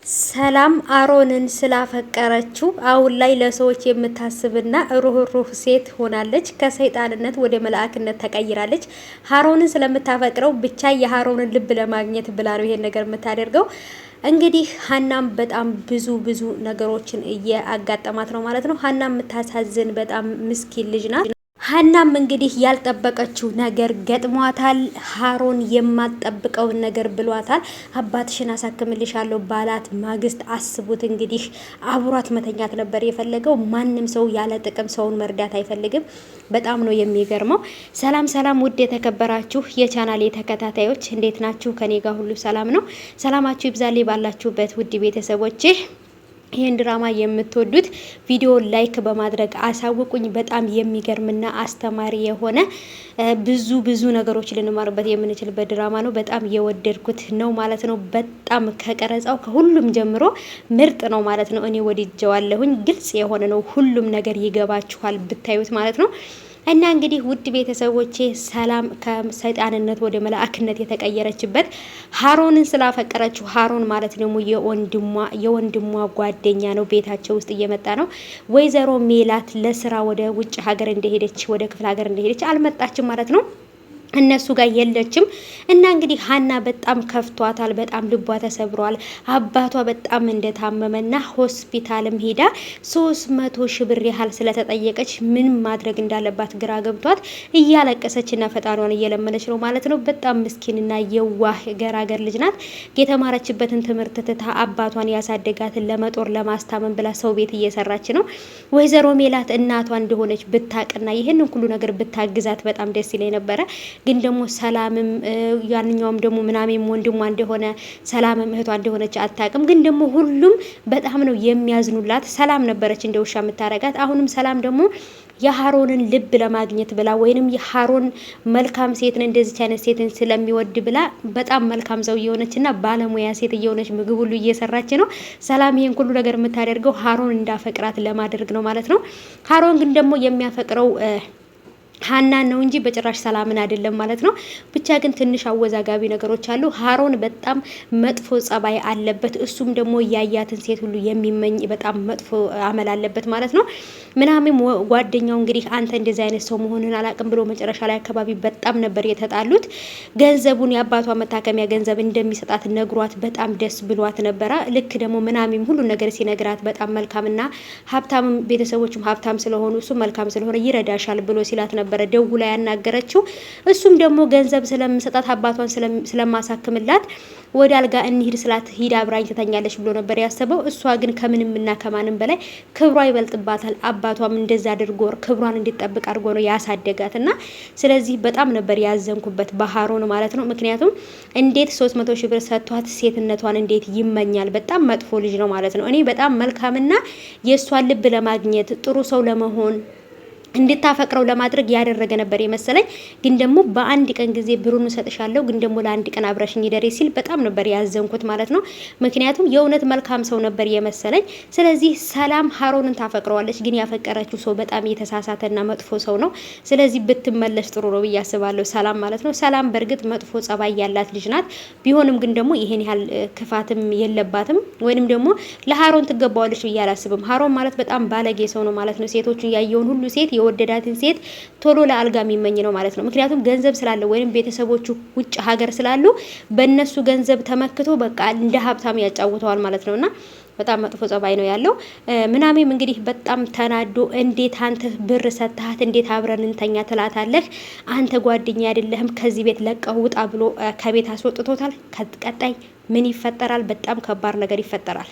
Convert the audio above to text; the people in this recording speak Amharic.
ሰላም አሮንን ስላፈቀረችው አሁን ላይ ለሰዎች የምታስብና ሩህሩህ ሴት ሆናለች። ከሰይጣንነት ወደ መልአክነት ተቀይራለች። አሮንን ስለምታፈቅረው ብቻ የአሮንን ልብ ለማግኘት ብላ ነው ይሄን ነገር የምታደርገው። እንግዲህ ሀናም በጣም ብዙ ነገሮችን እያጋጠማት ነው ማለት ነው። ሀና የምታሳዝን በጣም ምስኪን ልጅ ናት። ሀናም እንግዲህ ያልጠበቀችው ነገር ገጥሟታል። ሀሮን የማትጠብቀውን ነገር ብሏታል። አባትሽን አሳክምልሻለሁ ባላት ማግስት አስቡት እንግዲህ አብሯት መተኛት ነበር የፈለገው። ማንም ሰው ያለ ጥቅም ሰውን መርዳት አይፈልግም። በጣም ነው የሚገርመው። ሰላም ውድ የተከበራችሁ የቻናሌ ተከታታዮች እንዴት ናችሁ? ከኔ ጋር ሁሉ ሰላም ነው። ሰላማችሁ ይብዛልኝ ባላችሁበት ውድ ቤተሰቦቼ። ይህን ድራማ የምትወዱት ቪዲዮ ላይክ በማድረግ አሳውቁኝ። በጣም የሚገርምና አስተማሪ የሆነ ብዙ ነገሮች ልንማርበት የምንችልበት ድራማ ነው። በጣም የወደድኩት ነው ማለት ነው። በጣም ከቀረጻው ከሁሉም ጀምሮ ምርጥ ነው ማለት ነው። እኔ ወድጀዋለሁኝ። ግልጽ የሆነ ነው። ሁሉም ነገር ይገባችኋል ብታዩት ማለት ነው። እና እንግዲህ ውድ ቤተሰቦቼ ሰላም ከሰይጣንነት ወደ መላእክነት የተቀየረችበት ሀሮንን ስላፈቀረችው፣ ሀሮን ማለት ደግሞ የወንድሟ ጓደኛ ነው። ቤታቸው ውስጥ እየመጣ ነው። ወይዘሮ ሜላት ለስራ ወደ ውጭ ሀገር እንደሄደች ወደ ክፍለ ሀገር እንደሄደች አልመጣችም ማለት ነው። እነሱ ጋር የለችም። እና እንግዲህ ሀና በጣም ከፍቷታል። በጣም ልቧ ተሰብሯል። አባቷ በጣም እንደታመመና ሆስፒታልም ሄዳ 300 ሺህ ብር ያህል ስለተጠየቀች ምን ማድረግ እንዳለባት ግራ ገብቷት እያለቀሰችና ፈጣሪዋን እየለመነች ነው ማለት ነው። በጣም ምስኪንና የዋህ ገራገር ልጅ ናት። የተማረችበትን ትምህርት ትታ አባቷን ያሳደጋትን ለመጦር ለማስታመን ብላ ሰው ቤት እየሰራች ነው። ወይዘሮ ሜላት እናቷ እንደሆነች ብታቅና ይህንን ሁሉ ነገር ብታግዛት በጣም ደስ ይለኝ ነበረ። ግን ደግሞ ሰላምም ያንኛውም ደግሞ ምናምን ወንድሟ እንደሆነ ሰላምም እህቷ እንደሆነች አታውቅም። ግን ደግሞ ሁሉም በጣም ነው የሚያዝኑላት። ሰላም ነበረች እንደ ውሻ የምታረጋት። አሁንም ሰላም ደግሞ የሀሮንን ልብ ለማግኘት ብላ ወይንም የሀሮን መልካም ሴትን እንደዚች አይነት ሴትን ስለሚወድ ብላ በጣም መልካም ሰው እየሆነችና ባለሙያ ሴት እየሆነች ምግብ ሁሉ እየሰራች ነው። ሰላም ይሄን ሁሉ ነገር የምታደርገው ሀሮን እንዳፈቅራት ለማድረግ ነው ማለት ነው። ሀሮን ግን ደግሞ የሚያፈቅረው ሀናን ነው እንጂ በጭራሽ ሰላምን አይደለም ማለት ነው። ብቻ ግን ትንሽ አወዛጋቢ ነገሮች አሉ። ሀሮን በጣም መጥፎ ጸባይ አለበት። እሱም ደግሞ ያያትን ሴት ሁሉ የሚመኝ በጣም መጥፎ አመል አለበት ማለት ነው። ምናምን ጓደኛው እንግዲህ አንተ እንደዚህ አይነት ሰው መሆንህን አላቅም ብሎ መጨረሻ ላይ አካባቢ በጣም ነበር የተጣሉት። ገንዘቡን የአባቷ መታከሚያ ገንዘብ እንደሚሰጣት ነግሯት በጣም ደስ ብሏት ነበረ። ልክ ደግሞ ምናምን ሁሉ ነገር ሲነግራት በጣም መልካምና ሀብታም ቤተሰቦችም ሀብታም ስለሆኑ እሱ መልካም ስለሆነ ይረዳሻል ብሎ ሲላት ነበር ደውላ ያናገረችው። እሱም ደግሞ ገንዘብ ስለምሰጣት አባቷን ስለማሳክምላት ወደ አልጋ እንሂድ ስላት ሂዳ አብራኝ ትተኛለች ብሎ ነበር ያሰበው። እሷ ግን ከምንምና ከማንም በላይ ክብሯ ይበልጥባታል። አባቷም እንደዛ አድርጎ ክብሯን እንዲጠብቅ አድርጎ ነው ያሳደጋትና ስለዚህ በጣም ነበር ያዘንኩበት በሀሮን ማለት ነው። ምክንያቱም እንዴት 300 ሺህ ብር ሰጥቷት ሴትነቷን እንዴት ይመኛል? በጣም መጥፎ ልጅ ነው ማለት ነው። እኔ በጣም መልካምና የእሷን ልብ ለማግኘት ጥሩ ሰው ለመሆን እንድታፈቅረው ለማድረግ ያደረገ ነበር የመሰለኝ። ግን ደግሞ በአንድ ቀን ጊዜ ብሩን ሰጥሻለሁ ግን ደግሞ ለአንድ ቀን አብረሽኝ ይደሪ ሲል በጣም ነበር ያዘንኩት ማለት ነው። ምክንያቱም የእውነት መልካም ሰው ነበር የመሰለኝ። ስለዚህ ሰላም ሀሮንን ታፈቅረዋለች። ግን ያፈቀረችው ሰው በጣም የተሳሳተና መጥፎ ሰው ነው። ስለዚህ ብትመለስ ጥሩ ነው ብዬ አስባለሁ ሰላም ማለት ነው። ሰላም በእርግጥ መጥፎ ጸባይ ያላት ልጅ ናት። ቢሆንም ግን ደግሞ ይሄን ያህል ክፋትም የለባትም ወይንም ደግሞ ለሀሮን ትገባዋለች ብዬ አላስብም። ሀሮን ማለት በጣም ባለጌ ሰው ነው ማለት ነው። ሴቶቹን ያየውን ሁሉ ሴት የወደዳትን ሴት ቶሎ ለአልጋ የሚመኝ ነው ማለት ነው። ምክንያቱም ገንዘብ ስላለው ወይንም ቤተሰቦቹ ውጭ ሀገር ስላሉ በእነሱ ገንዘብ ተመክቶ በቃ እንደ ሀብታም ያጫውተዋል ማለት ነውና በጣም መጥፎ ጸባይ ነው ያለው። ምናምን እንግዲህ በጣም ተናዶ እንዴት አንተ ብር ሰጥታት እንዴት አብረን እንተኛ ትላታለህ? አንተ ጓደኛ አይደለህም ከዚህ ቤት ለቀህ ውጣ ብሎ ከቤት አስወጥቶታል። ቀጣይ ምን ይፈጠራል? በጣም ከባድ ነገር ይፈጠራል።